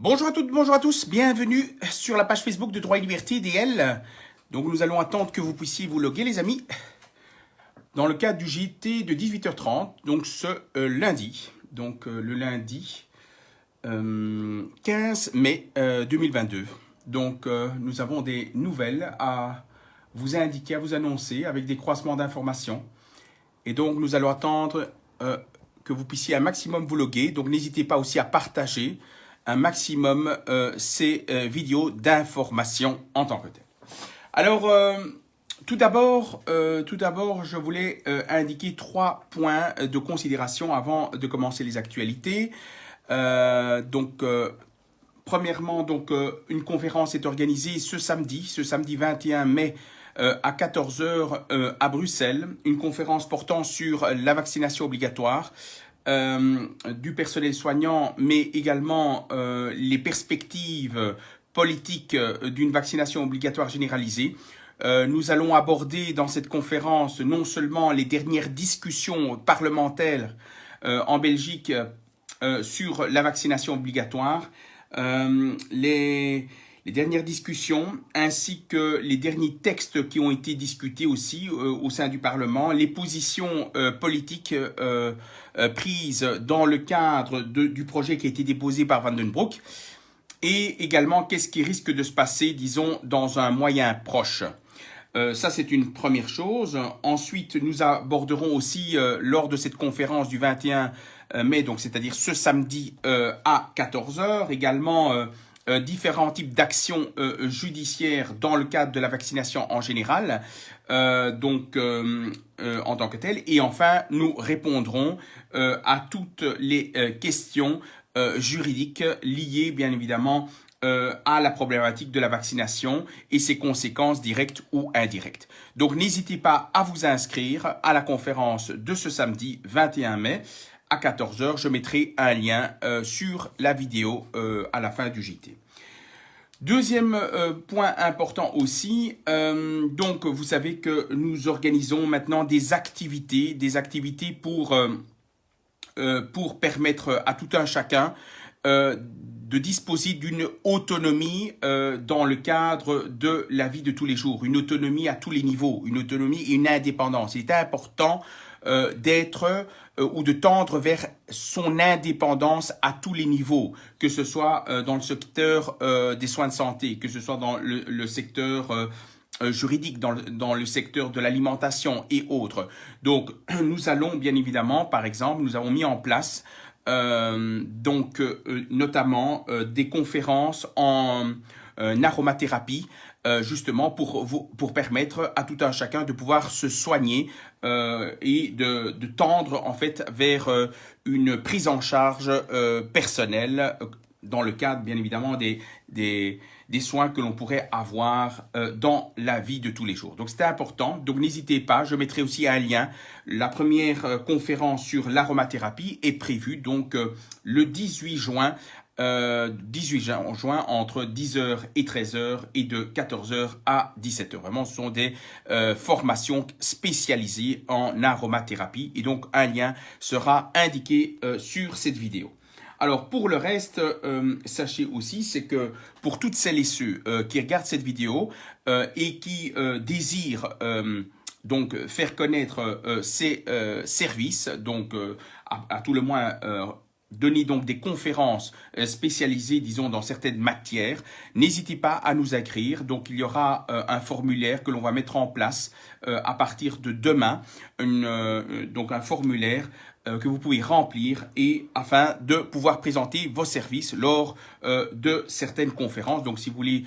Bonjour à toutes, bonjour à tous, bienvenue sur la page Facebook de Droit et Liberté DL. Donc nous allons attendre que vous puissiez vous loguer les amis, dans le cadre du JT de 18h30, donc ce lundi, le lundi 15 mai 2022. Donc nous avons des nouvelles à vous indiquer, à vous annoncer avec des croisements d'informations. Et donc nous allons attendre que vous puissiez un maximum vous loguer, donc n'hésitez pas aussi à partager un maximum ces vidéos d'information en tant que telles. Alors, tout d'abord, je voulais indiquer 3 points de considération avant de commencer les actualités. Premièrement, une conférence est organisée ce samedi 21 mai à 14h à Bruxelles, une conférence portant sur la vaccination obligatoire du personnel soignant, mais également les perspectives politiques d'une vaccination obligatoire généralisée. Nous allons aborder dans cette conférence non seulement les dernières discussions parlementaires en Belgique sur la vaccination obligatoire, les dernières discussions ainsi que les derniers textes qui ont été discutés aussi au sein du Parlement, les positions politiques prises dans le cadre du projet qui a été déposé par Van den Broek et également qu'est-ce qui risque de se passer, disons, dans un moyen proche. Ça, c'est une première chose. Ensuite, nous aborderons aussi, lors de cette conférence du 21 mai, donc c'est-à-dire ce samedi à 14h, également différents types d'actions judiciaires dans le cadre de la vaccination en général, en tant que telle. Et enfin, nous répondrons à toutes les questions juridiques liées, bien évidemment, à la problématique de la vaccination et ses conséquences directes ou indirectes. Donc, n'hésitez pas à vous inscrire à la conférence de ce samedi 21 mai à 14h. Je mettrai un lien sur la vidéo à la fin du JT. Deuxième point important aussi, donc vous savez que nous organisons maintenant des activités pour permettre à tout un chacun de disposer d'une autonomie dans le cadre de la vie de tous les jours, une autonomie à tous les niveaux, une autonomie et une indépendance. Il est important d'être ou de tendre vers son indépendance à tous les niveaux, que ce soit dans le secteur des soins de santé, que ce soit dans le secteur juridique, dans le secteur de l'alimentation et autres. Donc, nous allons bien évidemment, par exemple, nous avons mis en place notamment des conférences en aromathérapie, justement pour permettre à tout un chacun de pouvoir se soigner et de tendre en fait vers une prise en charge personnelle dans le cadre bien évidemment des soins que l'on pourrait avoir dans la vie de tous les jours. Donc c'était important, donc n'hésitez pas, je mettrai aussi un lien. La première conférence sur l'aromathérapie est prévue donc le 18 juin entre 10h et 13h et de 14h à 17h. Vraiment, ce sont des formations spécialisées en aromathérapie et donc un lien sera indiqué sur cette vidéo. Alors pour le reste, sachez aussi, c'est que pour toutes celles et ceux qui regardent cette vidéo et qui désirent donc faire connaître ces services, donc à tout le moins donner donc des conférences spécialisées, disons, dans certaines matières, n'hésitez pas à nous écrire. Donc, il y aura un formulaire que l'on va mettre en place à partir de demain, donc un formulaire que vous pouvez remplir et afin de pouvoir présenter vos services lors de certaines conférences. Donc, si vous voulez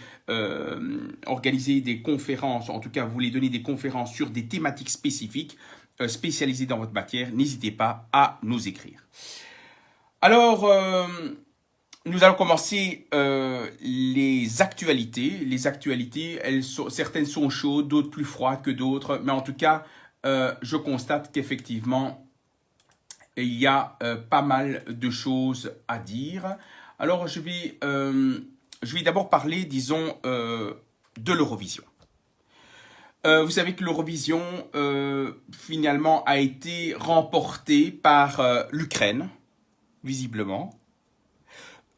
organiser des conférences, en tout cas, vous voulez donner des conférences sur des thématiques spécifiques spécialisées dans votre matière, n'hésitez pas à nous écrire. Alors, nous allons commencer les actualités. Les actualités, certaines sont chaudes, d'autres plus froides que d'autres. Mais en tout cas, je constate qu'effectivement, il y a pas mal de choses à dire. Alors, je vais d'abord parler, disons, de l'Eurovision. Vous savez que l'Eurovision, finalement, a été remportée par l'Ukraine, visiblement.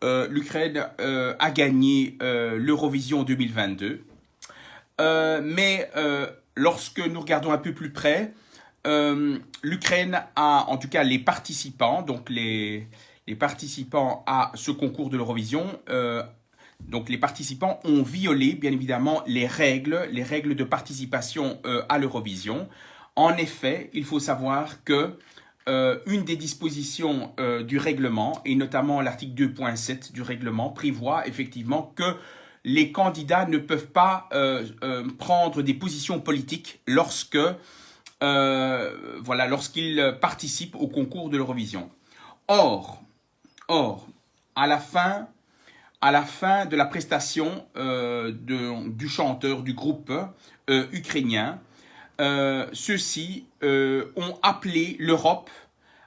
l'Ukraine a gagné l'Eurovision 2022. Mais lorsque nous regardons un peu plus près, l'Ukraine a, en tout cas les participants, donc les participants à ce concours de l'Eurovision, donc les participants ont violé bien évidemment les règles de participation à l'Eurovision. En effet, il faut savoir que une des dispositions du règlement, et notamment l'article 2.7 du règlement, prévoit effectivement que les candidats ne peuvent pas prendre des positions politiques lorsqu'ils participent au concours de l'Eurovision. Or, à la fin de la prestation du chanteur du groupe ukrainien, ceux-ci ont appelé l'Europe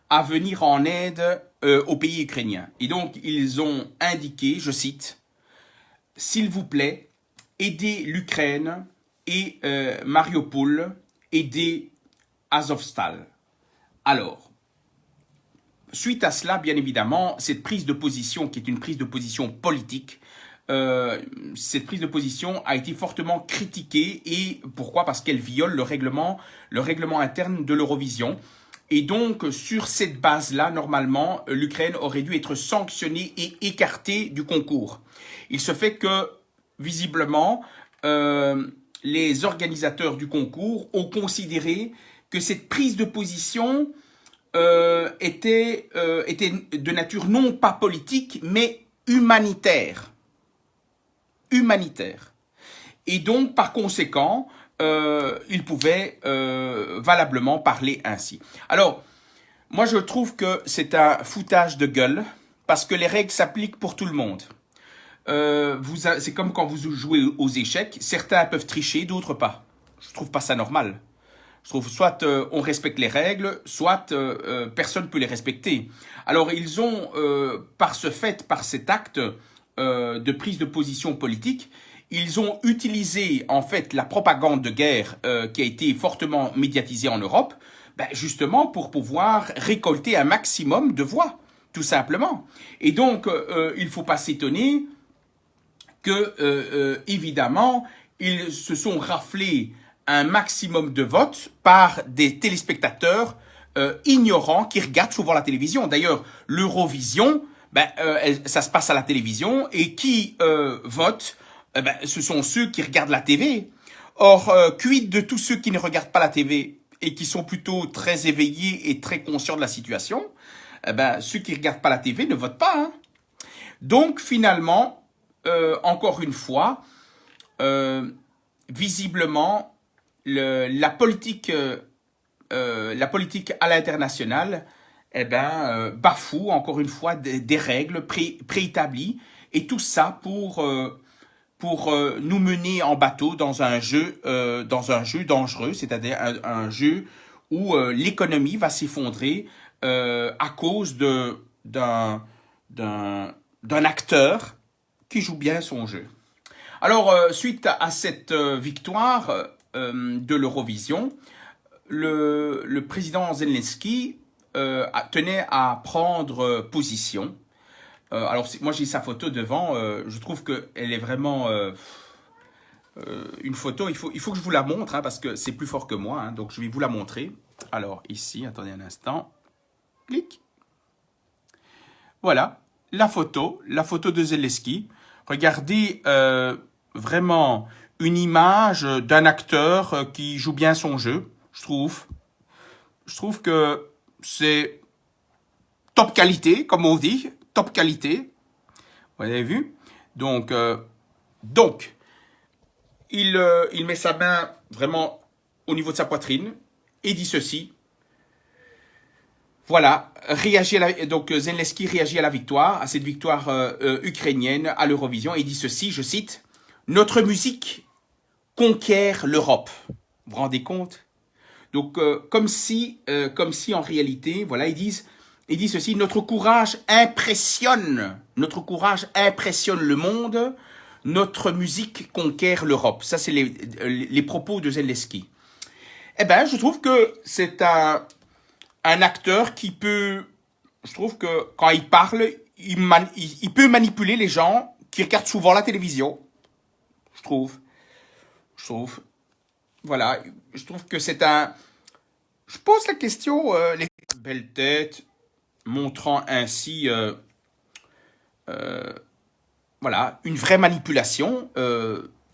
à venir en aide au pays ukrainien. Et donc, ils ont indiqué, je cite, « S'il vous plaît, aidez l'Ukraine et Mariupol, aidez Azovstal. » Alors, suite à cela, bien évidemment, cette prise de position, qui est une prise de position politique, cette prise de position a été fortement critiquée. Et pourquoi? Parce qu'elle viole le règlement interne de l'Eurovision. Et donc, sur cette base-là, normalement, l'Ukraine aurait dû être sanctionnée et écartée du concours. Il se fait que, visiblement, les organisateurs du concours ont considéré que cette prise de position était de nature non pas politique, mais humanitaire. Et donc, par conséquent, ils pouvaient valablement parler ainsi. Alors, moi, je trouve que c'est un foutage de gueule, parce que les règles s'appliquent pour tout le monde. C'est comme quand vous jouez aux échecs, certains peuvent tricher, d'autres pas. Je trouve pas ça normal. Je trouve soit on respecte les règles, soit personne ne peut les respecter. Alors ils ont, par cet acte de prise de position politique, ils ont utilisé en fait la propagande de guerre qui a été fortement médiatisée en Europe, justement pour pouvoir récolter un maximum de voix, tout simplement. Et donc il ne faut pas s'étonner que, évidemment, ils se sont raflés un maximum de votes par des téléspectateurs ignorants qui regardent souvent la télévision. D'ailleurs, l'Eurovision, ça se passe à la télévision, et qui vote, ce sont ceux qui regardent la TV. Or, quid de tous ceux qui ne regardent pas la TV et qui sont plutôt très éveillés et très conscients de la situation? Ceux qui ne regardent pas la TV ne votent pas. Hein. Donc, finalement, encore une fois, visiblement, la politique à l'international bafoue encore une fois des règles préétablies, et tout ça pour nous mener en bateau dans un jeu dangereux, c'est-à-dire un jeu où l'économie va s'effondrer à cause d'un acteur qui joue bien son jeu. Alors, suite à cette victoire de l'Eurovision, le président Zelensky tenait à prendre position. Alors, moi, j'ai sa photo devant. Je trouve qu'elle est vraiment une photo. Il faut que je vous la montre, hein, parce que c'est plus fort que moi. Hein, donc, je vais vous la montrer. Alors, ici, attendez un instant. Clic. Voilà, la photo de Zelensky. Regardez vraiment une image d'un acteur qui joue bien son jeu, je trouve. Je trouve que c'est top qualité, comme on dit, top qualité. Vous avez vu? Donc il met sa main vraiment au niveau de sa poitrine et dit ceci. Voilà, donc Zelensky réagit à la victoire, à cette victoire ukrainienne à l'Eurovision, et dit ceci, je cite, « Notre musique conquiert l'Europe. » Vous vous rendez compte? Donc, comme si en réalité, voilà, il dit ceci, « Notre courage impressionne le monde, notre musique conquiert l'Europe. » Ça, c'est les propos de Zelensky. Eh bien, je trouve que c'est un acteur qui peut, je trouve que quand il parle, il peut manipuler les gens qui regardent souvent la télévision, je trouve. Voilà, je trouve que c'est un... Je pose la question, les belles têtes, montrant ainsi, voilà, une vraie manipulation.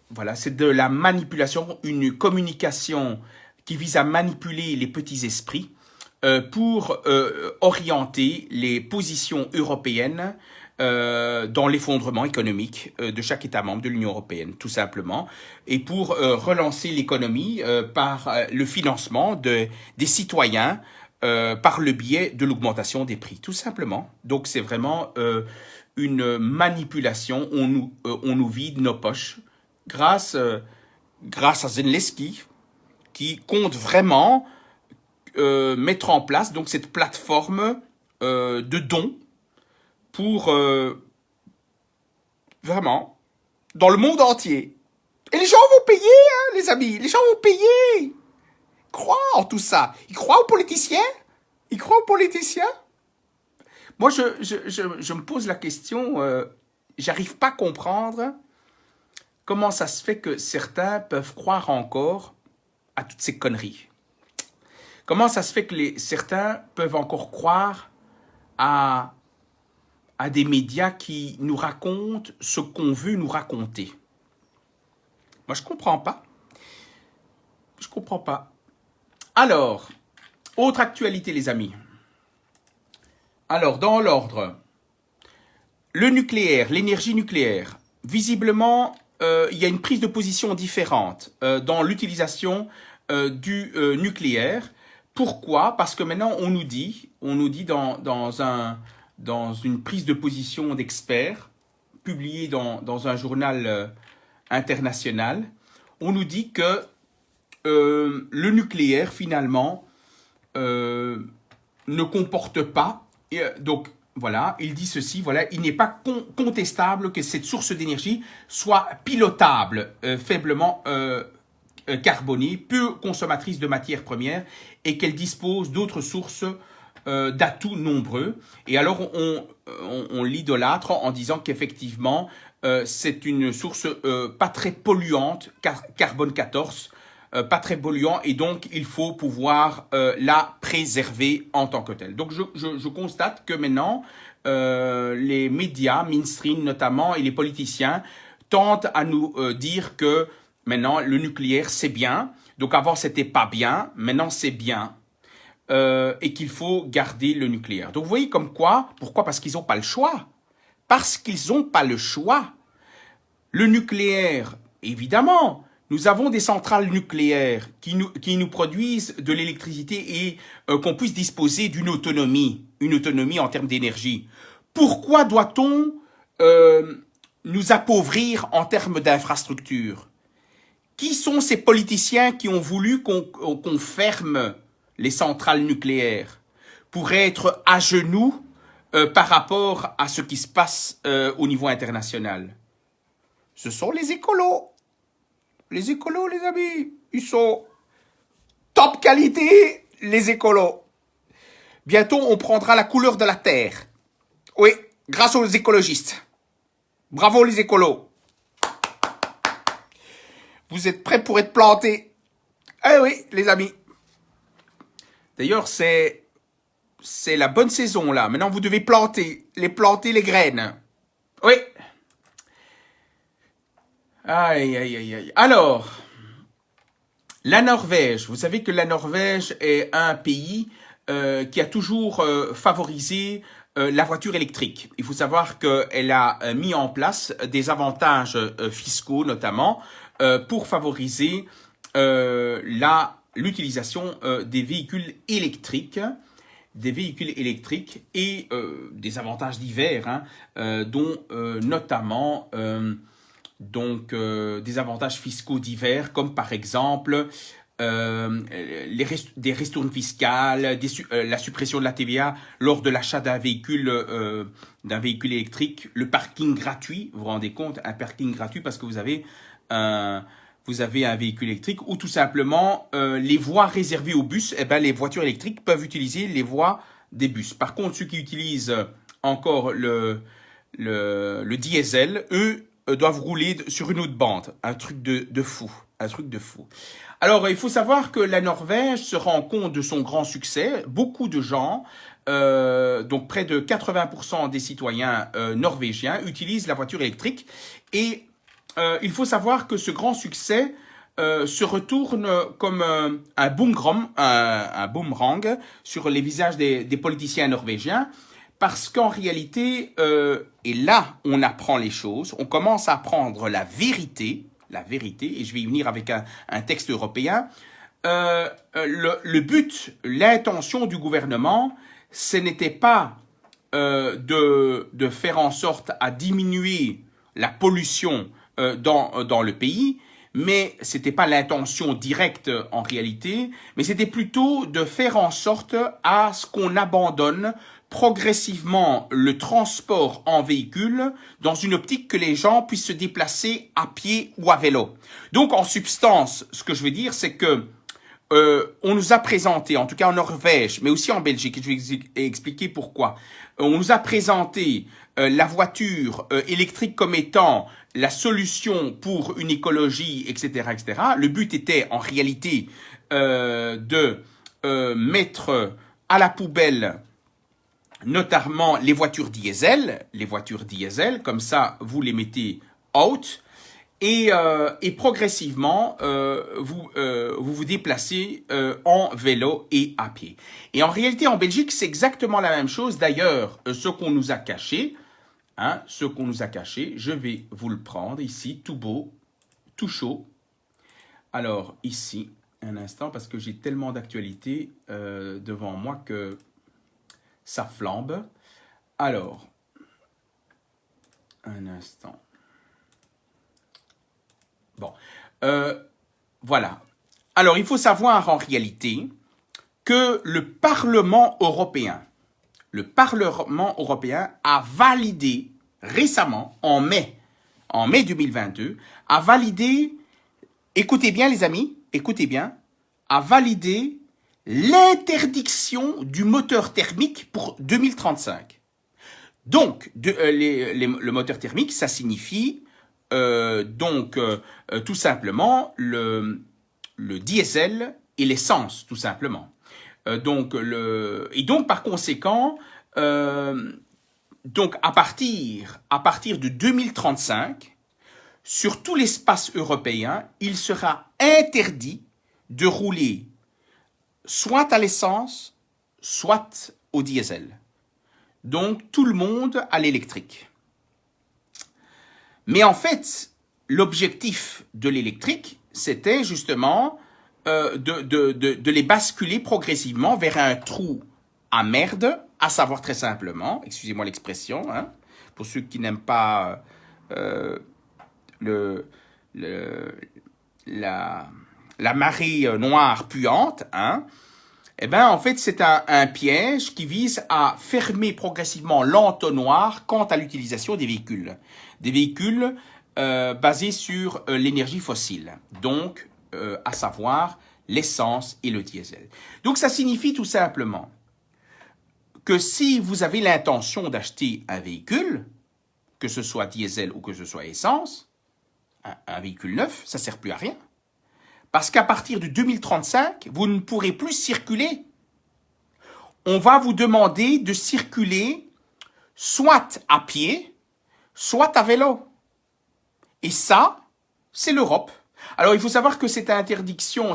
Voilà, c'est de la manipulation, une communication qui vise à manipuler les petits esprits pour orienter les positions européennes dans l'effondrement économique de chaque État membre de l'Union européenne, tout simplement, et pour relancer l'économie par le financement des citoyens par le biais de l'augmentation des prix, tout simplement. Donc c'est vraiment une manipulation, on nous vide nos poches grâce à Zelensky, qui compte vraiment mettre en place donc cette plateforme de dons pour vraiment dans le monde entier. Et les gens vont payer, hein, les amis, les gens vont payer. Ils croient en tout ça. Ils croient aux politiciens. Ils croient aux politiciens. Moi, je me pose la question, j'arrive pas à comprendre comment ça se fait que certains peuvent croire encore à toutes ces conneries. Comment ça se fait que certains peuvent encore croire à des médias qui nous racontent ce qu'on veut nous raconter. Moi, je comprends pas. Je comprends pas. Alors, autre actualité, les amis. Alors, dans l'ordre, le nucléaire, l'énergie nucléaire. Visiblement, il y a une prise de position différente dans l'utilisation du nucléaire. Pourquoi? Parce que maintenant, on nous dit dans une prise de position d'experts, publiée dans un journal international, on nous dit que le nucléaire, finalement, ne comporte pas... donc, voilà, il dit ceci, voilà, il n'est pas contestable que cette source d'énergie soit pilotable, faiblement carbonée, peu consommatrice de matières premières et qu'elle dispose d'autres sources d'atouts nombreux. Et alors, on l'idolâtre en disant qu'effectivement, c'est une source pas très polluante, carbone 14, pas très polluant, et donc il faut pouvoir la préserver en tant que telle. Donc, je constate que maintenant, les médias, mainstream notamment, et les politiciens tentent à nous dire que maintenant, le nucléaire, c'est bien. Donc, avant, c'était pas bien. Maintenant, c'est bien. Et qu'il faut garder le nucléaire. Donc, vous voyez comme quoi. Pourquoi? Parce qu'ils n'ont pas le choix. Parce qu'ils n'ont pas le choix. Le nucléaire, évidemment, nous avons des centrales nucléaires qui nous produisent de l'électricité et qu'on puisse disposer d'une autonomie. Une autonomie en termes d'énergie. Pourquoi doit-on nous appauvrir en termes d'infrastructures? Qui sont ces politiciens qui ont voulu qu'on ferme les centrales nucléaires pour être à genoux par rapport à ce qui se passe au niveau international? Ce sont les écolos. Les écolos, les amis, ils sont top qualité, les écolos. Bientôt, on prendra la couleur de la terre. Oui, grâce aux écologistes. Bravo les écolos. Vous êtes prêts pour être plantés? Eh oui, les amis. D'ailleurs, c'est la bonne saison, là. Maintenant, vous devez planter les graines. Oui. Aïe, aïe, aïe, aïe. Alors, la Norvège. Vous savez que la Norvège est un pays qui a toujours favorisé la voiture électrique. Il faut savoir qu'elle a mis en place des avantages fiscaux, notamment, pour favoriser l'utilisation des véhicules électriques et des avantages divers, hein, dont notamment des avantages fiscaux divers, comme par exemple des ristournes fiscales, la suppression de la TVA lors de l'achat d'un véhicule électrique, le parking gratuit, vous vous rendez compte, un parking gratuit parce que vous avez un véhicule électrique, ou tout simplement les voies réservées aux bus, eh ben, les voitures électriques peuvent utiliser les voies des bus. Par contre, ceux qui utilisent encore le diesel, eux doivent rouler sur une autre bande. Un truc de fou. Un truc de fou. Alors, il faut savoir que la Norvège se rend compte de son grand succès. Beaucoup de gens, donc près de 80% des citoyens norvégiens, utilisent la voiture électrique. Et il faut savoir que ce grand succès se retourne comme un boomerang sur les visages des politiciens norvégiens. Parce qu'en réalité, et là, on apprend les choses, on commence à apprendre la vérité, et je vais y venir avec un texte européen. Le but, l'intention du gouvernement, ce n'était pas de faire en sorte à diminuer la pollution dans le pays, mais c'était pas l'intention directe en réalité, mais c'était plutôt de faire en sorte à ce qu'on abandonne progressivement le transport en véhicule dans une optique que les gens puissent se déplacer à pied ou à vélo. Donc en substance, ce que je veux dire, c'est que on nous a présenté, en tout cas en Norvège, mais aussi en Belgique, et je vais expliquer pourquoi, on nous a présenté la voiture électrique comme étant la solution pour une écologie, etc., etc. Le but était en réalité de mettre à la poubelle notamment les voitures diesel, comme ça vous les mettez out, et progressivement vous déplacez en vélo et à pied. Et en réalité en Belgique c'est exactement la même chose. D'ailleurs ce qu'on nous a caché, je vais vous le prendre ici, tout beau, tout chaud. Alors ici, un instant, parce que j'ai tellement d'actualités devant moi que ça flambe. Alors, un instant. Bon, voilà. Alors, il faut savoir en réalité que le Parlement européen a validé récemment, en mai 2022, a validé, écoutez bien les amis, écoutez bien, a validé l'interdiction du moteur thermique pour 2035. Donc, le moteur thermique, ça signifie tout simplement le diesel et l'essence, tout simplement. Et donc par conséquent, donc à partir de 2035, sur tout l'espace européen, il sera interdit de rouler soit à l'essence, soit au diesel. Donc, tout le monde à l'électrique. Mais en fait, l'objectif de l'électrique, c'était justement de les basculer progressivement vers un trou à merde, à savoir très simplement, excusez-moi l'expression, hein, pour ceux qui n'aiment pas la marée noire puante, hein, eh ben, en fait, c'est un piège qui vise à fermer progressivement l'entonnoir quant à l'utilisation des véhicules. Des véhicules basés sur l'énergie fossile, donc à savoir l'essence et le diesel. Donc, ça signifie tout simplement que si vous avez l'intention d'acheter un véhicule, que ce soit diesel ou que ce soit essence, un véhicule neuf, ça ne sert plus à rien. Parce qu'à partir de 2035, vous ne pourrez plus circuler. On va vous demander de circuler soit à pied, soit à vélo. Et ça, c'est l'Europe. Alors, il faut savoir que cette interdiction,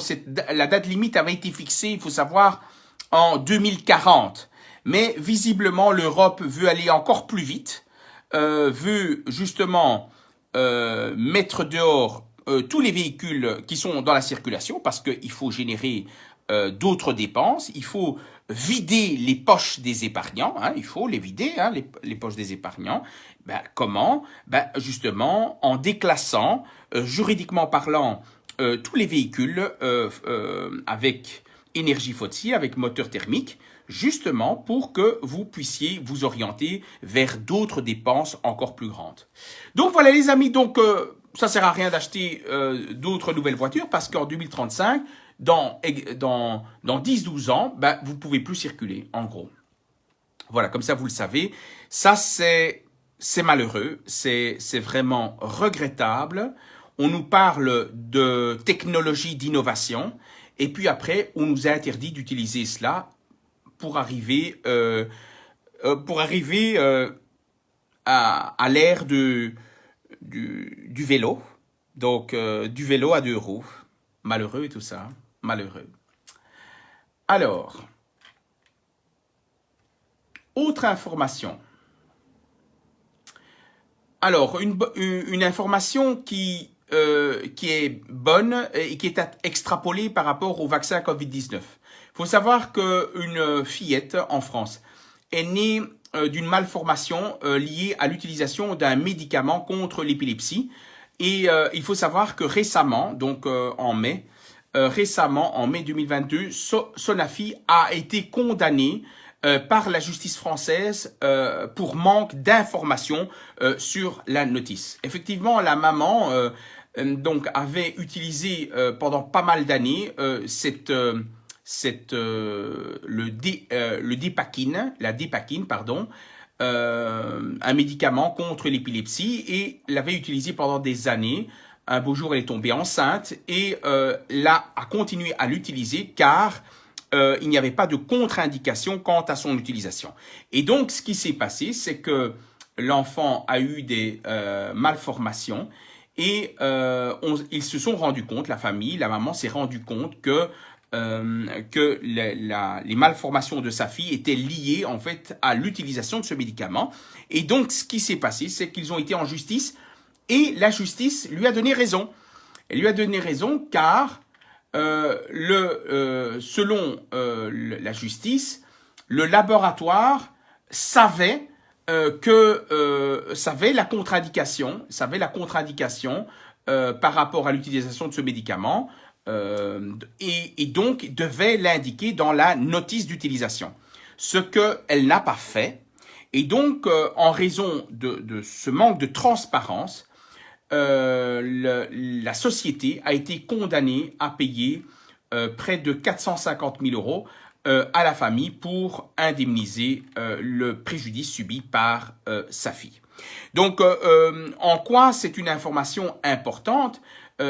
la date limite avait été fixée, il faut savoir, en 2040. Mais visiblement, l'Europe veut aller encore plus vite, veut justement mettre dehors tous les véhicules qui sont dans la circulation, parce qu'il faut générer d'autres dépenses, il faut vider les poches des épargnants, hein, il faut les vider, hein, les poches des épargnants. Ben, comment? Ben, justement, en déclassant, juridiquement parlant, tous les véhicules avec énergie fossile, avec moteur thermique, justement pour que vous puissiez vous orienter vers d'autres dépenses encore plus grandes. Donc voilà les amis, donc ça sert à rien d'acheter d'autres nouvelles voitures parce qu'en 2035, dans 10-12 ans, ben, vous pouvez plus circuler, en gros. Voilà, comme ça vous le savez. Ça, c'est malheureux, c'est vraiment regrettable. On nous parle de technologie d'innovation et puis après, on nous a interdit d'utiliser cela pour arriver, à l'ère du vélo. Donc, du vélo à 2 roues. Malheureux et tout ça. Malheureux. Alors, autre information. Alors, une information qui est bonne et qui est extrapolée par rapport au vaccin Covid-19. Il faut savoir qu'une fillette en France est née d'une malformation liée à l'utilisation d'un médicament contre l'épilepsie. Et il faut savoir que récemment, donc en mai 2022, Sanofi a été condamné par la justice française pour manque d'informations sur la notice. Effectivement, la maman donc avait utilisé pendant pas mal d'années le dépakine, pardon, un médicament contre l'épilepsie et l'avait utilisé pendant des années. Un beau jour, elle est tombée enceinte et là a continué à l'utiliser car il n'y avait pas de contre-indication quant à son utilisation. Et donc, ce qui s'est passé, c'est que l'enfant a eu des malformations et ils se sont rendus compte, la famille, la maman s'est rendue compte que les malformations de sa fille étaient liées en fait à l'utilisation de ce médicament. Et donc, ce qui s'est passé, c'est qu'ils ont été en justice et la justice lui a donné raison. Elle lui a donné raison car selon la justice, le laboratoire savait savait la contre-indication par rapport à l'utilisation de ce médicament et donc devait l'indiquer dans la notice d'utilisation. Ce qu'elle n'a pas fait. Et donc, en raison de ce manque de transparence, la société a été condamnée à payer près de 450 000 euros à la famille pour indemniser le préjudice subi par sa fille. Donc, en quoi c'est une information importante?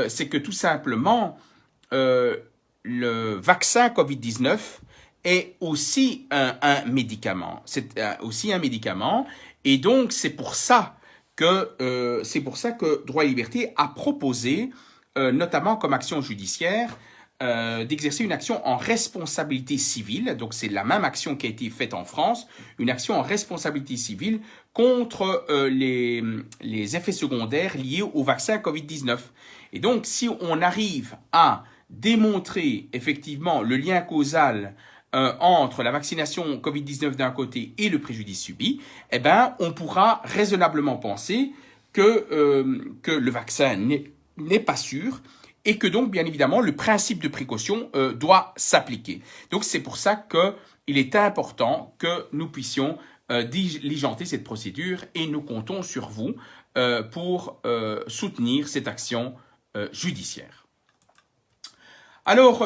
C'est que tout simplement, le vaccin Covid-19 est aussi un médicament. C'est aussi un médicament. Et donc, c'est pour ça que Droit et Liberté a proposé, notamment comme action judiciaire, d'exercer une action en responsabilité civile. Donc, c'est la même action qui a été faite en France, une action en responsabilité civile contre les effets secondaires liés au vaccin Covid-19. Et donc, si on arrive à démontrer effectivement le lien causal entre la vaccination Covid-19 d'un côté et le préjudice subi, eh ben, on pourra raisonnablement penser que le vaccin n'est pas sûr et que donc, bien évidemment, le principe de précaution doit s'appliquer. Donc, c'est pour ça qu'il est important que nous puissions diligenter cette procédure et nous comptons sur vous pour soutenir cette action judiciaire. Alors,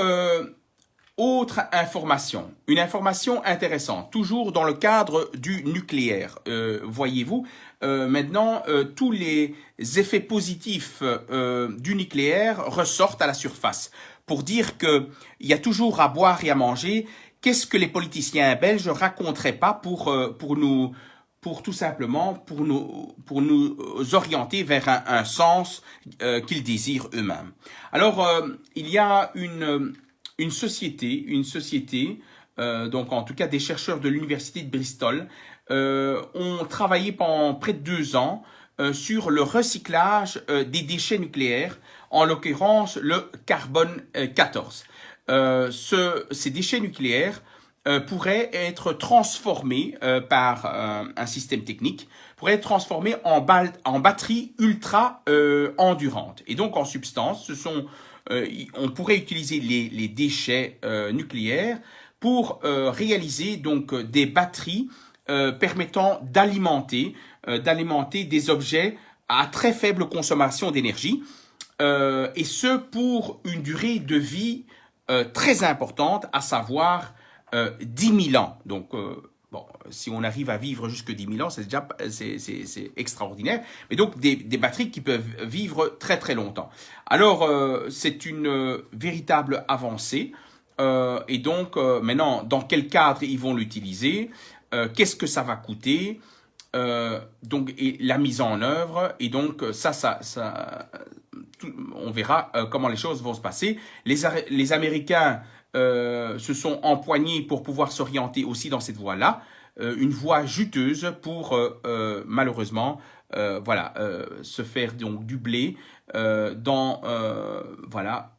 autre information, une information intéressante, toujours dans le cadre du nucléaire. Voyez-vous, maintenant, tous les effets positifs du nucléaire ressortent à la surface pour dire qu'il y a toujours à boire et à manger. Qu'est-ce que les politiciens belges raconteraient pas pour nous orienter vers un sens qu'ils désirent eux-mêmes. Alors, il y a une société, donc en tout cas des chercheurs de l'université de Bristol, ont travaillé pendant près de 2 ans sur le recyclage des déchets nucléaires, en l'occurrence le carbone 14. Ces déchets nucléaires pourraient être transformés par un système technique, pourraient être transformés en batteries ultra endurantes. Et donc en substance, on pourrait utiliser les déchets nucléaires pour réaliser donc des batteries permettant d'alimenter des objets à très faible consommation d'énergie, et ce pour une durée de vie très importante, à savoir 10 000 ans. Donc Bon, si on arrive à vivre jusque 10 000 ans, c'est déjà c'est extraordinaire. Mais donc, des batteries qui peuvent vivre très très longtemps. Alors, c'est une véritable avancée. Et donc, maintenant, dans quel cadre ils vont l'utiliser? Qu'est-ce que ça va coûter? Donc, et la mise en œuvre. Et donc, on verra comment les choses vont se passer. Les Américains se sont empoignés pour pouvoir s'orienter aussi dans cette voie-là. Une voie juteuse pour, malheureusement, voilà, se faire donc du blé voilà,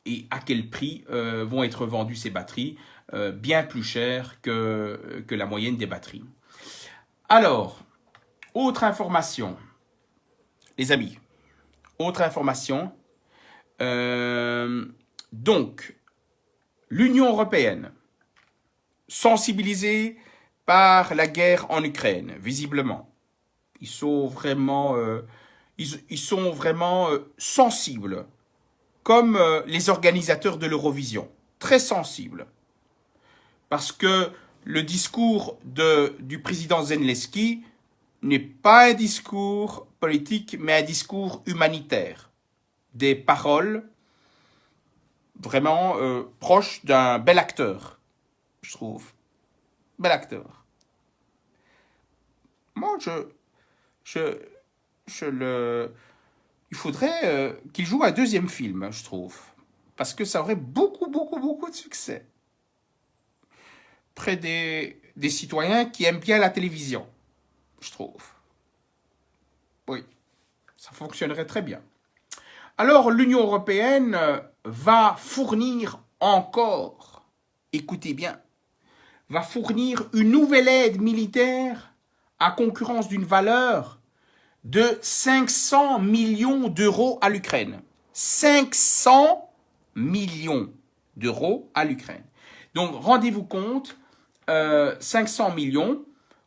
et à quel prix vont être vendues ces batteries, bien plus cher que la moyenne des batteries. Alors, autre information, les amis, autre information, donc, l'Union européenne, sensibilisée par la guerre en Ukraine, visiblement, ils sont vraiment sensibles, comme les organisateurs de l'Eurovision, très sensibles, parce que le discours du président Zelensky n'est pas un discours politique, mais un discours humanitaire. Des paroles vraiment proches d'un bel acteur, je trouve. Bel acteur. Moi, il faudrait qu'il joue un deuxième film, je trouve. Parce que ça aurait beaucoup de succès. Près des citoyens qui aiment bien la télévision, je trouve. Oui, ça fonctionnerait très bien. Alors, l'Union européenne va fournir encore, écoutez bien, va fournir une nouvelle aide militaire à concurrence d'une valeur de 500 millions d'euros à l'Ukraine. 500 millions d'euros à l'Ukraine. Donc, rendez-vous compte, 500 millions,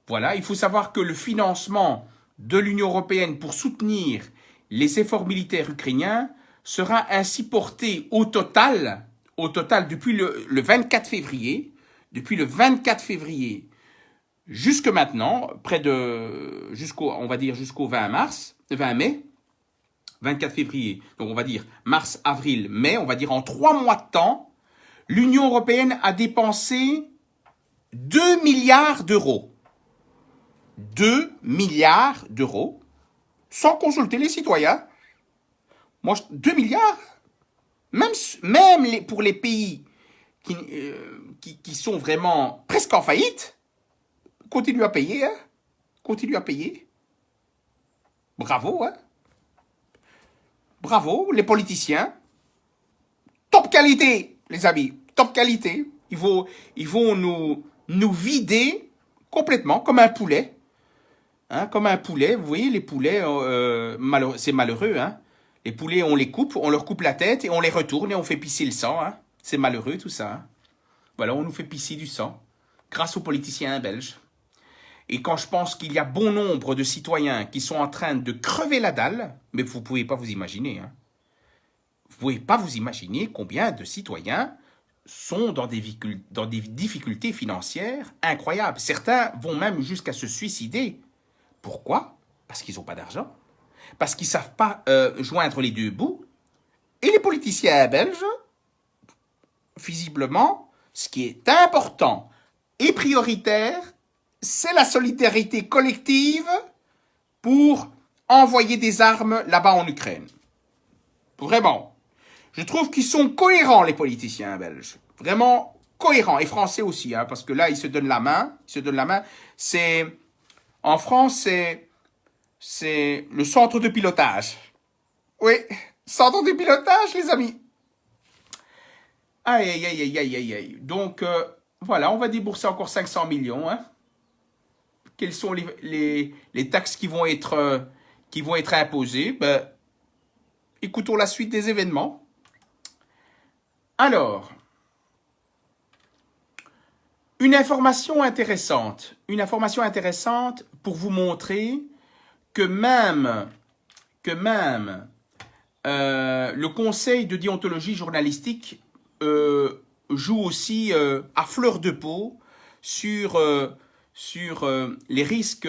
voilà, il faut savoir que le financement de l'Union européenne pour soutenir les efforts militaires ukrainiens sera ainsi porté au total depuis le 24 février, jusque maintenant, on va dire jusqu'au 20 mai, 24 février, donc on va dire mars, avril, mai, on va dire en 3 mois de temps, l'Union européenne a dépensé 2 milliards d'euros. 2 milliards d'euros, sans consulter les citoyens. Moi, 2 milliards, même pour les pays qui sont vraiment presque en faillite, continue à payer, hein. Continue à payer. Bravo, hein. Bravo, les politiciens. Top qualité, les amis, top qualité. Ils vont nous vider complètement, comme un poulet. Hein, comme un poulet, vous voyez, les poulets, c'est malheureux, hein. Les poulets, on leur coupe la tête et on les retourne et on fait pisser le sang, hein. C'est malheureux tout ça, hein. Voilà, on nous fait pisser du sang, grâce aux politiciens belges. Et quand je pense qu'il y a bon nombre de citoyens qui sont en train de crever la dalle, mais vous ne pouvez pas vous imaginer, hein. Vous ne pouvez pas vous imaginer combien de citoyens sont dans des difficultés financières incroyables. Certains vont même jusqu'à se suicider. Pourquoi? Parce qu'ils n'ont pas d'argent. Parce qu'ils ne savent pas joindre les deux bouts. Et les politiciens belges, visiblement, ce qui est important et prioritaire, c'est la solidarité collective pour envoyer des armes là-bas en Ukraine. Vraiment. Je trouve qu'ils sont cohérents, les politiciens belges. Vraiment cohérents. Et français aussi, hein, parce que là, ils se donnent la main. En France, c'est le centre de pilotage. Oui, centre de pilotage, les amis. Aïe, aïe, aïe, aïe, aïe, aïe. Donc, voilà, on va débourser encore 500 millions. Hein. Quelles sont les taxes qui vont être imposées? Ben, écoutons la suite des événements. Alors, une information intéressante pour vous montrer que même le Conseil de déontologie journalistique joue aussi à fleur de peau sur sur les risques.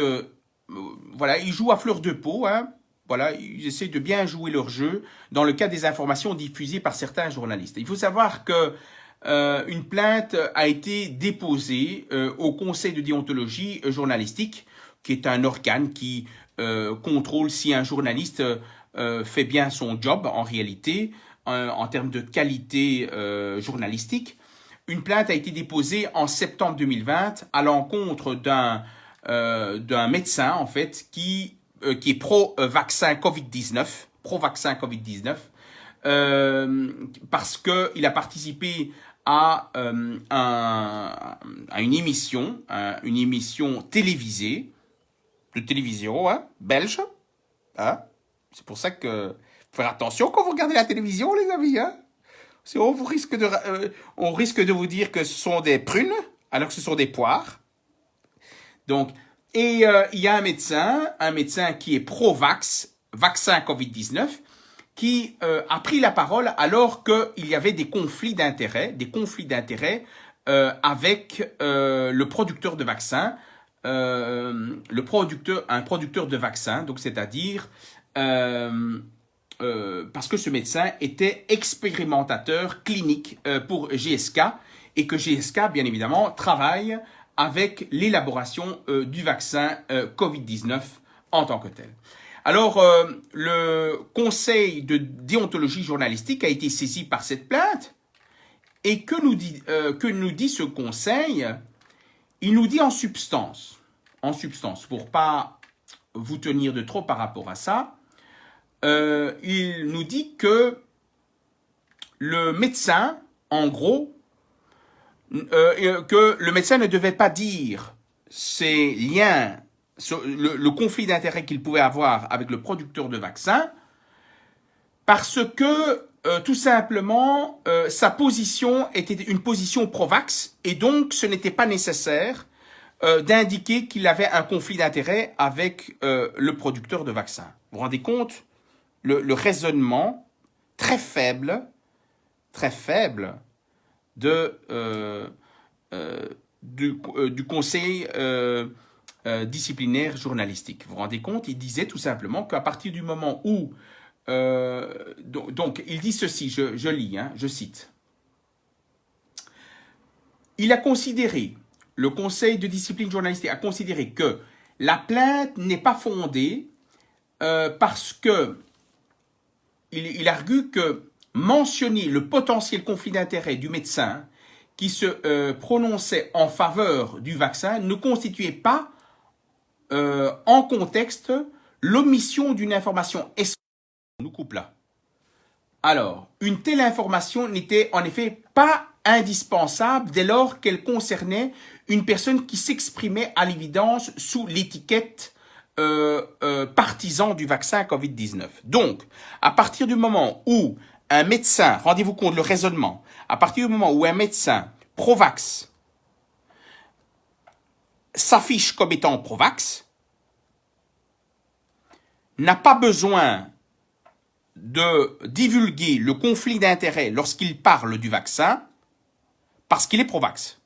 Voilà, ils jouent à fleur de peau, hein. Voilà, ils essaient de bien jouer leur jeu dans le cas des informations diffusées par certains journalistes. Il faut savoir que une plainte a été déposée au Conseil de déontologie journalistique, qui est un organe qui contrôle si un journaliste fait bien son job en réalité, en termes de qualité journalistique. Une plainte a été déposée en septembre 2020 à l'encontre d'un médecin en fait qui est pro-vaccin Covid-19, pro-vaccin Covid-19, parce qu'il a participé à une émission télévisée, de télévision, hein, belge. Hein. C'est pour ça que faut faire attention quand vous regardez la télévision, les amis. Hein. On risque de vous dire que ce sont des prunes, alors que ce sont des poires. Donc, il y a un médecin qui est pro-vax, vaccin Covid-19, qui a pris la parole alors qu'il y avait des conflits d'intérêts avec le producteur de vaccins, un producteur de vaccins, donc c'est-à-dire parce que ce médecin était expérimentateur clinique pour GSK et que GSK, bien évidemment, travaille avec l'élaboration du vaccin Covid-19 en tant que tel. Alors, le Conseil de déontologie journalistique a été saisi par cette plainte. Et que nous dit ce Conseil? Il nous dit en substance, pour pas vous tenir de trop par rapport à ça, il nous dit que le médecin, en gros, que le médecin ne devait pas dire ses liens, le conflit d'intérêts qu'il pouvait avoir avec le producteur de vaccins, parce que tout simplement sa position était une position pro-vax et donc ce n'était pas nécessaire d'indiquer qu'il avait un conflit d'intérêts avec le producteur de vaccins. Vous vous rendez compte le raisonnement très faible du conseil disciplinaire journalistique. Vous vous rendez compte? Il disait tout simplement qu'à partir du moment où donc il dit ceci, je lis, hein, je cite. Il a considéré, le conseil de discipline journalistique a considéré que la plainte n'est pas fondée parce que il argue que mentionner le potentiel conflit d'intérêts du médecin qui se prononçait en faveur du vaccin ne constituait pas en contexte l'omission d'une information essentielle. On nous coupe là. Alors, une telle information n'était en effet pas indispensable dès lors qu'elle concernait une personne qui s'exprimait à l'évidence sous l'étiquette partisan du vaccin Covid-19. Donc, à partir du moment où un médecin, rendez-vous compte le raisonnement, à partir du moment où un médecin pro-vax s'affiche comme étant pro-vax, n'a pas besoin de divulguer le conflit d'intérêts lorsqu'il parle du vaccin parce qu'il est pro-vax.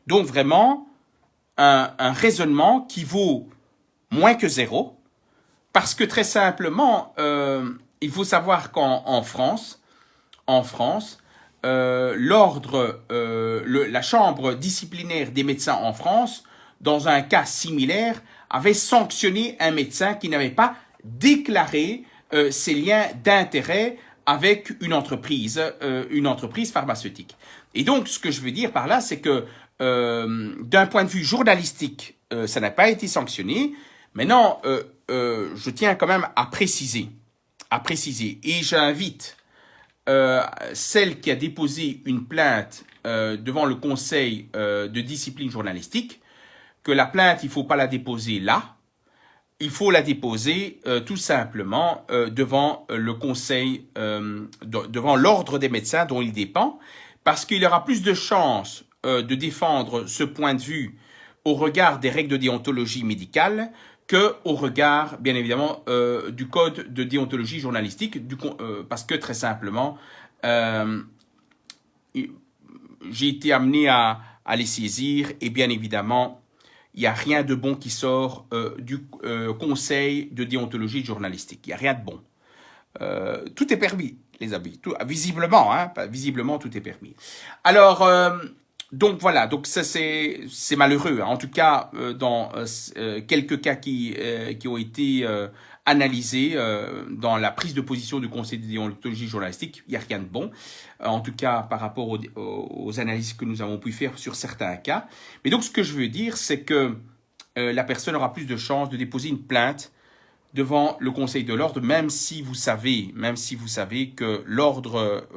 Donc vraiment, un raisonnement qui vaut moins que zéro parce que très simplement, il faut savoir qu'en France, l'ordre, la chambre disciplinaire des médecins en France, dans un cas similaire, avait sanctionné un médecin qui n'avait pas déclaré ses liens d'intérêt avec une entreprise pharmaceutique. Et donc, ce que je veux dire par là, c'est que d'un point de vue journalistique, ça n'a pas été sanctionné. Maintenant, je tiens quand même à préciser. Et j'invite celle qui a déposé une plainte devant le conseil de discipline journalistique, que la plainte, il ne faut pas la déposer là. Il faut la déposer tout simplement devant le conseil, devant l'ordre des médecins dont il dépend, parce qu'il y aura plus de chances de défendre ce point de vue au regard des règles de déontologie médicale que au regard, bien évidemment, du code de déontologie journalistique, parce que très simplement, j'ai été amené à à les saisir. Et bien évidemment, il n'y a rien de bon qui sort du conseil de déontologie journalistique. Il n'y a rien de bon. Tout est permis, les amis. Visiblement, hein, visiblement, tout est permis. Alors, donc voilà, donc ça c'est malheureux. Hein. En tout cas, dans quelques cas qui ont été analysés dans la prise de position du Conseil de déontologie journalistique, il n'y a rien de bon. En tout cas, par rapport aux analyses que nous avons pu faire sur certains cas. Mais donc, ce que je veux dire, c'est que la personne aura plus de chances de déposer une plainte devant le Conseil de l'ordre, même si vous savez que l'ordre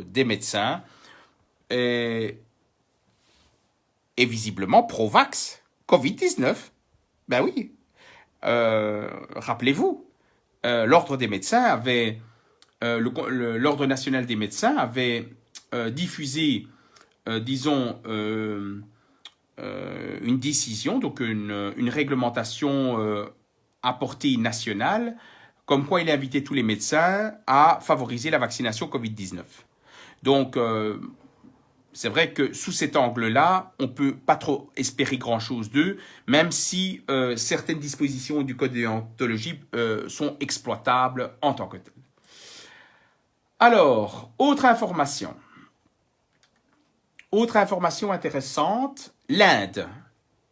des médecins est visiblement pro-vax, Covid-19. Ben oui. Rappelez-vous, l'ordre des médecins avait, l'ordre national des médecins avait diffusé, disons, une décision, donc une réglementation à portée nationale, comme quoi il invitait tous les médecins à favoriser la vaccination Covid-19. Donc, c'est vrai que sous cet angle-là, on ne peut pas trop espérer grand-chose d'eux, même si certaines dispositions du code de déontologie sont exploitables en tant que telles. Alors, autre information intéressante, l'Inde.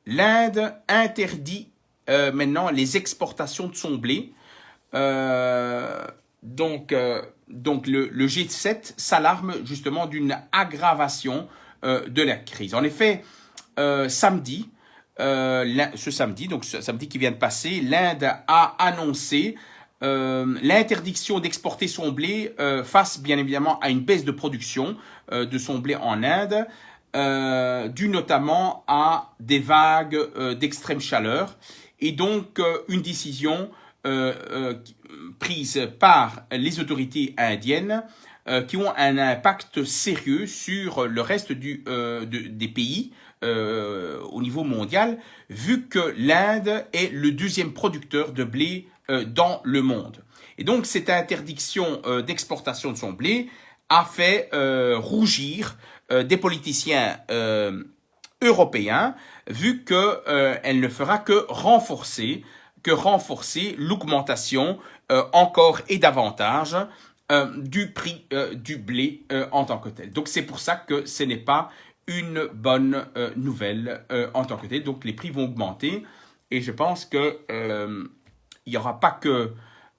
L'Inde interdit maintenant les exportations de son blé. Donc le G7 s'alarme justement d'une aggravation de la crise. En effet, ce samedi qui vient de passer, l'Inde a annoncé l'interdiction d'exporter son blé face bien évidemment à une baisse de production de son blé en Inde, due notamment à des vagues d'extrême chaleur. Et donc une décision prise par les autorités indiennes qui ont un impact sérieux sur le reste des pays au niveau mondial, vu que l'Inde est le deuxième producteur de blé dans le monde. Et donc cette interdiction d'exportation de son blé a fait rougir des politiciens européens, vu qu'elle ne fera que renforcer l'augmentation encore et davantage du prix du blé en tant que tel. Donc c'est pour ça que ce n'est pas une bonne nouvelle en tant que tel. Donc les prix vont augmenter et je pense que il n'y aura pas que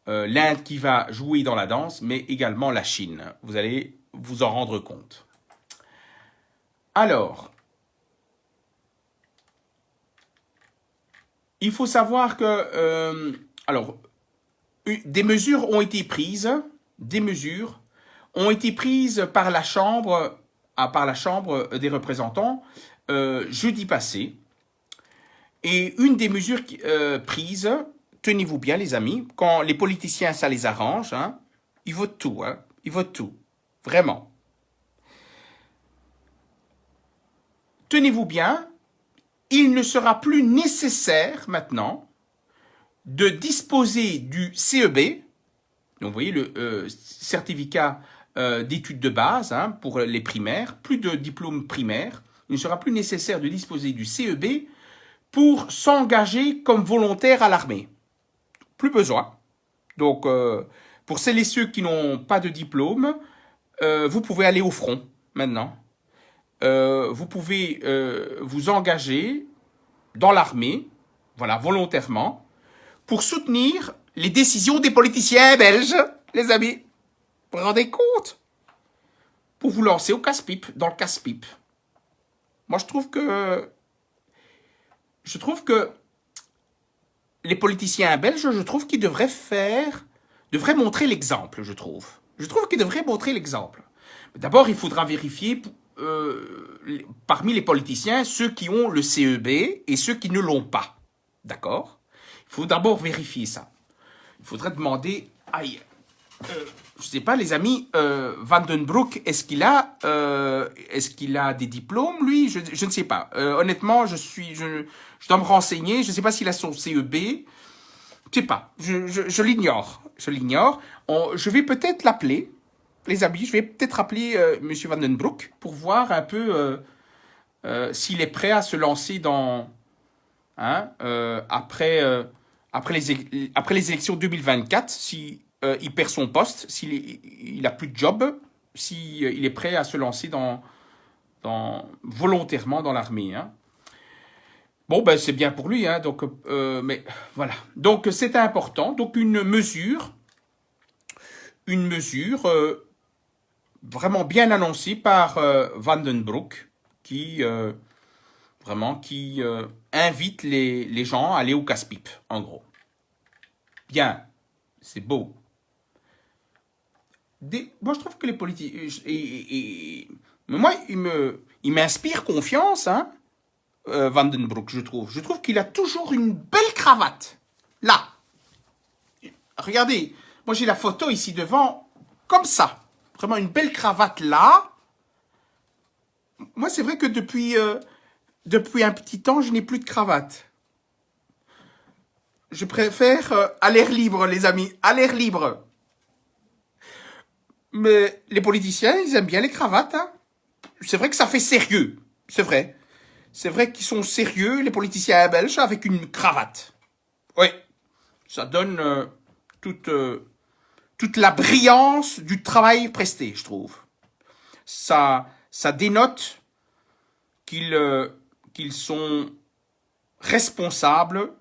l'Inde qui va jouer dans la danse, mais également la Chine. Vous allez vous en rendre compte. Alors, il faut savoir que des mesures ont été prises par la Chambre des représentants jeudi passé. Et une des mesures prises, tenez-vous bien les amis, quand les politiciens ça les arrange, hein, ils votent tout, vraiment. Tenez-vous bien, il ne sera plus nécessaire maintenant de disposer du CEB, donc vous voyez le certificat d'études de base hein, pour les primaires, plus de diplôme primaire, il ne sera plus nécessaire de disposer du CEB pour s'engager comme volontaire à l'armée. Plus besoin. Donc, pour celles et ceux qui n'ont pas de diplôme, vous pouvez aller au front maintenant. Vous pouvez vous engager dans l'armée, voilà, volontairement, pour soutenir les décisions des politiciens belges, les amis. Vous vous rendez compte? Pour vous lancer au casse-pipe, dans le casse-pipe. Moi, je trouve que les politiciens belges, je trouve qu'ils devraient montrer l'exemple, je trouve. Je trouve qu'ils devraient montrer l'exemple. D'abord, il faudra vérifier parmi les politiciens ceux qui ont le CEB et ceux qui ne l'ont pas. D'accord? Il faut d'abord vérifier ça. Il faudrait demander, je ne sais pas, les amis, Van den Broek, est-ce qu'il a des diplômes, lui? Je ne sais pas. Honnêtement, je dois me renseigner. Je ne sais pas s'il a son CEB. Je ne sais pas. Je l'ignore. Je vais peut-être l'appeler, les amis. Je vais peut-être appeler Monsieur Van den Broek pour voir un peu s'il est prêt à se lancer dans, hein, après les élections 2024, si il perd son poste, s'il n'a plus de job, s'il est prêt à se lancer volontairement dans l'armée. Hein. Bon, ben c'est bien pour lui, hein, donc, mais voilà. Donc c'est important. Donc une mesure vraiment bien annoncée par Van den Broek, qui invite les gens à aller au casse-pipe, en gros. Bien, c'est beau. Moi, je trouve que les politiques... Mais moi, il m'inspire confiance, hein, Van den Broek, je trouve. Je trouve qu'il a toujours une belle cravate. Là. Regardez, moi j'ai la photo ici devant, comme ça. Vraiment une belle cravate là. Moi, c'est vrai que depuis un petit temps, je n'ai plus de cravate. Je préfère à l'air libre, les amis, à l'air libre. Mais les politiciens, ils aiment bien les cravates. Hein. C'est vrai que ça fait sérieux. C'est vrai. C'est vrai qu'ils sont sérieux, les politiciens belges, avec une cravate. Oui. Ça donne toute la brillance du travail presté, je trouve. Ça dénote qu'ils sont responsables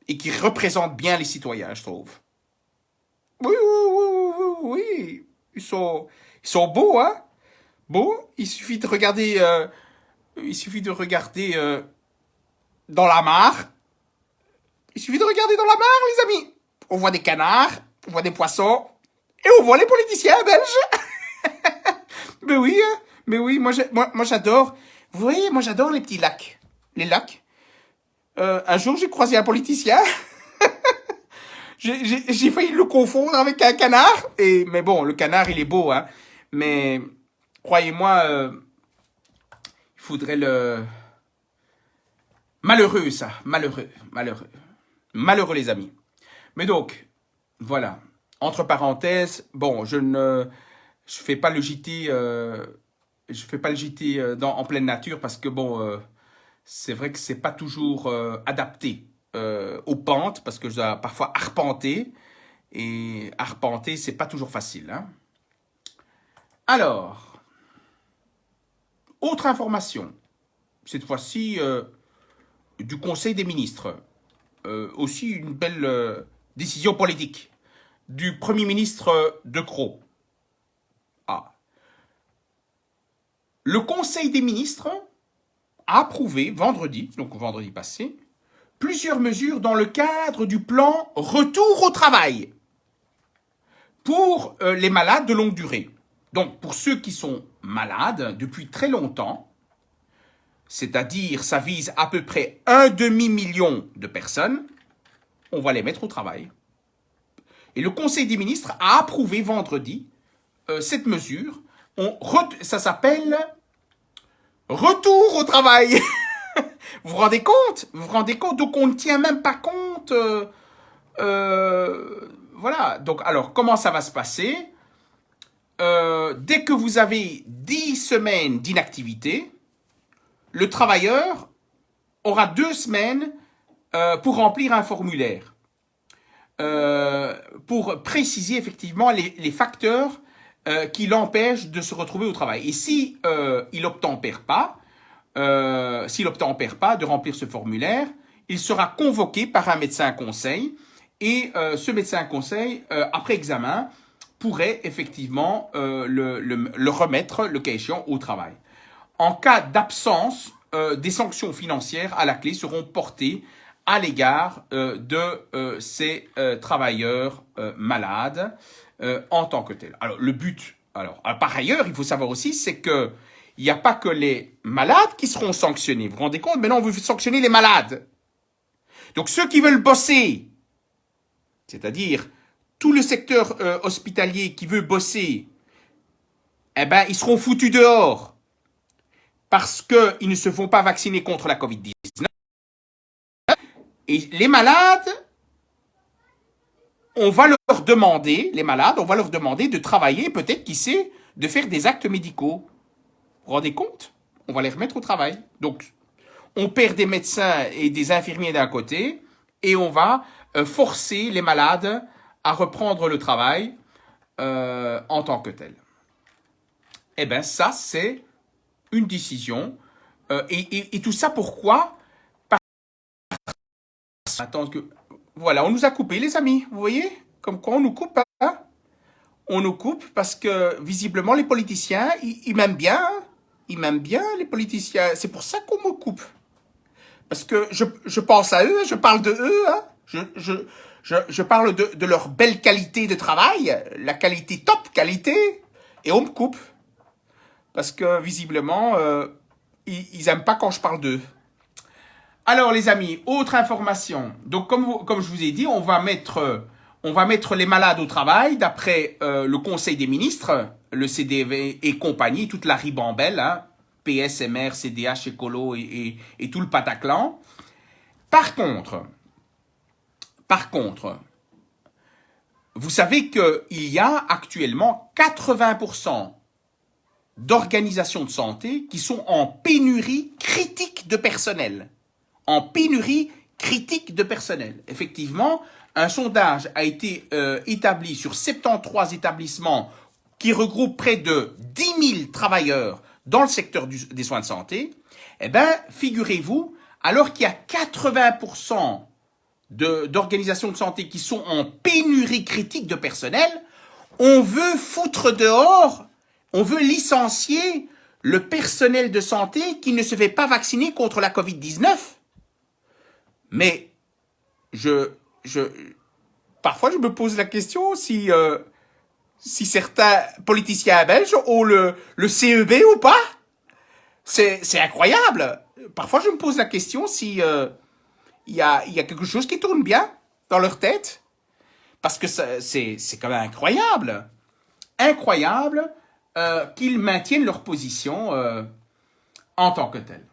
et qu'ils représentent bien les citoyens, je trouve. Oui, oui, oui, oui, oui. Ils sont beaux, hein. Beaux. Il suffit de regarder dans la mare. Il suffit de regarder dans la mare, les amis. On voit des canards, on voit des poissons, et on voit les politiciens belges. Mais oui, moi j'adore. Vous voyez, moi j'adore les petits lacs. Les lacs. Un jour, j'ai croisé un politicien. J'ai failli le confondre avec un canard. Mais bon, le canard, il est beau, hein. Mais croyez-moi, il faudrait le... Malheureux, ça. Malheureux. Malheureux, les amis. Mais donc, voilà. Entre parenthèses, bon, je fais pas le JT, en pleine nature parce que bon, c'est vrai que c'est pas toujours adapté aux pentes parce que je dois parfois arpenter et arpenter, c'est pas toujours facile. Hein. Alors, autre information. Cette fois-ci, du Conseil des ministres. Aussi une belle décision politique du Premier ministre De Croo. Ah. Le Conseil des ministres a approuvé vendredi, donc vendredi passé, plusieurs mesures dans le cadre du plan Retour au travail pour les malades de longue durée. Donc pour ceux qui sont malades depuis très longtemps, c'est-à-dire ça vise à peu près 1,5 million de personnes, on va les mettre au travail. Et le Conseil des ministres a approuvé vendredi cette mesure. Ça s'appelle Retour au travail. Vous vous rendez compte? Vous vous rendez compte? Donc on ne tient même pas compte. Voilà. Donc alors comment ça va se passer? Dès que vous avez 10 semaines d'inactivité, le travailleur aura 2 semaines pour remplir un formulaire. Pour préciser effectivement les facteurs qui l'empêchent de se retrouver au travail. Et si il n'obtempère pas, de remplir ce formulaire, il sera convoqué par un médecin conseil et ce médecin conseil, après examen, pourrait effectivement le remettre, le cas échéant, au travail. En cas d'absence, des sanctions financières à la clé seront portées à l'égard de ces travailleurs malades en tant que tels. Alors, le but, par ailleurs, il faut savoir aussi, c'est que il n'y a pas que les malades qui seront sanctionnés. Vous vous rendez compte? Maintenant, on veut sanctionner les malades. Donc, ceux qui veulent bosser, c'est-à-dire tout le secteur hospitalier qui veut bosser, eh ben, ils seront foutus dehors parce qu'ils ne se font pas vacciner contre la Covid-19. Et les malades, on va leur demander de travailler, peut-être, qui sait, de faire des actes médicaux. Vous vous rendez compte? on va les remettre au travail. Donc, on perd des médecins et des infirmiers d'un côté, et on va forcer les malades à reprendre le travail en tant que tel. Eh bien, ça, c'est une décision. Et tout ça, pourquoi? Attends que... Voilà, on nous a coupé, les amis. Vous voyez? Comme quoi, on nous coupe, hein? On nous coupe parce que, visiblement, les politiciens, ils m'aiment bien. Hein. Ils m'aiment bien, les politiciens. C'est pour ça qu'on me coupe. Parce que je pense à eux, je parle de eux. Hein. Je parle de leur belle qualité de travail, la qualité top qualité, et on me coupe. Parce que, visiblement, ils aiment pas quand je parle d'eux. Alors, les amis, autre information. Donc, comme je vous ai dit, on va mettre les malades au travail d'après le Conseil des ministres, le CDV et compagnie, toute la ribambelle, hein, PS, MR, CDH, Écolo et tout le pataclan. Par contre, vous savez qu'il y a actuellement 80% d'organisations de santé qui sont en pénurie critique de personnel. En pénurie critique de personnel. Effectivement, un sondage a été établi sur 73 établissements qui regroupent près de 10 000 travailleurs dans le secteur des soins de santé. Eh bien, figurez-vous, alors qu'il y a 80% d'organisations de santé qui sont en pénurie critique de personnel, on veut foutre dehors, on veut licencier le personnel de santé qui ne se fait pas vacciner contre la Covid-19. Mais parfois je me pose la question si certains politiciens belges ont le CEB ou pas. C'est incroyable. Parfois je me pose la question si il y a quelque chose qui tourne bien dans leur tête. Parce que c'est quand même incroyable. Incroyable qu'ils maintiennent leur position en tant que telle.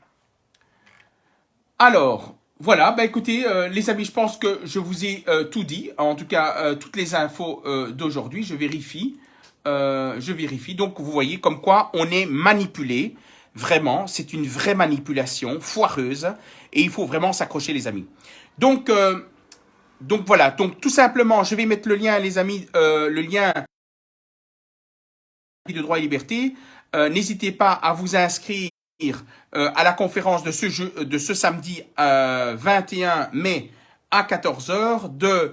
Alors, voilà, bah écoutez, les amis, je pense que je vous ai tout dit. En tout cas, toutes les infos d'aujourd'hui, je vérifie. Donc, vous voyez comme quoi on est manipulé. Vraiment, c'est une vraie manipulation foireuse. Et il faut vraiment s'accrocher, les amis. Donc voilà. Donc, tout simplement, je vais mettre le lien, les amis, le lien de droit et liberté. N'hésitez pas à vous inscrire à la conférence de ce samedi 21 mai à 14 h,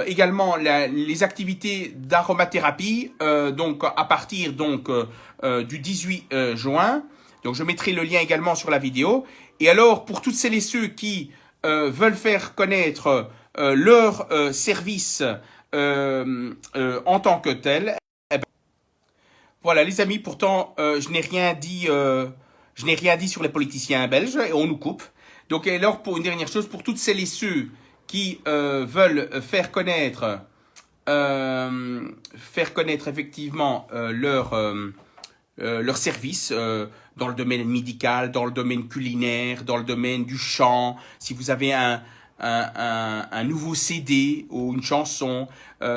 également les activités d'aromathérapie donc à partir du 18 juin. Donc je mettrai le lien également sur la vidéo. Et alors pour toutes celles et ceux qui veulent faire connaître leur service en tant que tel, eh ben, voilà les amis, pourtant je n'ai rien dit sur les politiciens belges et on nous coupe. Donc alors pour une dernière chose, pour toutes celles et ceux qui veulent faire connaître effectivement leur service dans le domaine médical, dans le domaine culinaire, dans le domaine du chant, si vous avez un nouveau CD ou une chanson,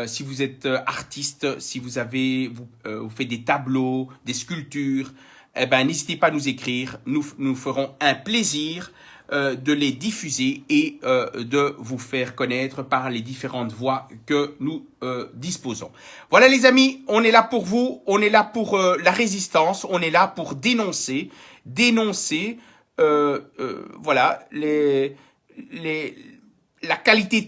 si vous êtes artiste, si vous faites des tableaux, des sculptures, eh ben, n'hésitez pas à nous écrire. Nous ferons un plaisir de les diffuser et de vous faire connaître par les différentes voies que nous disposons. Voilà les amis, on est là pour vous, on est là pour la résistance, on est là pour dénoncer voilà la qualité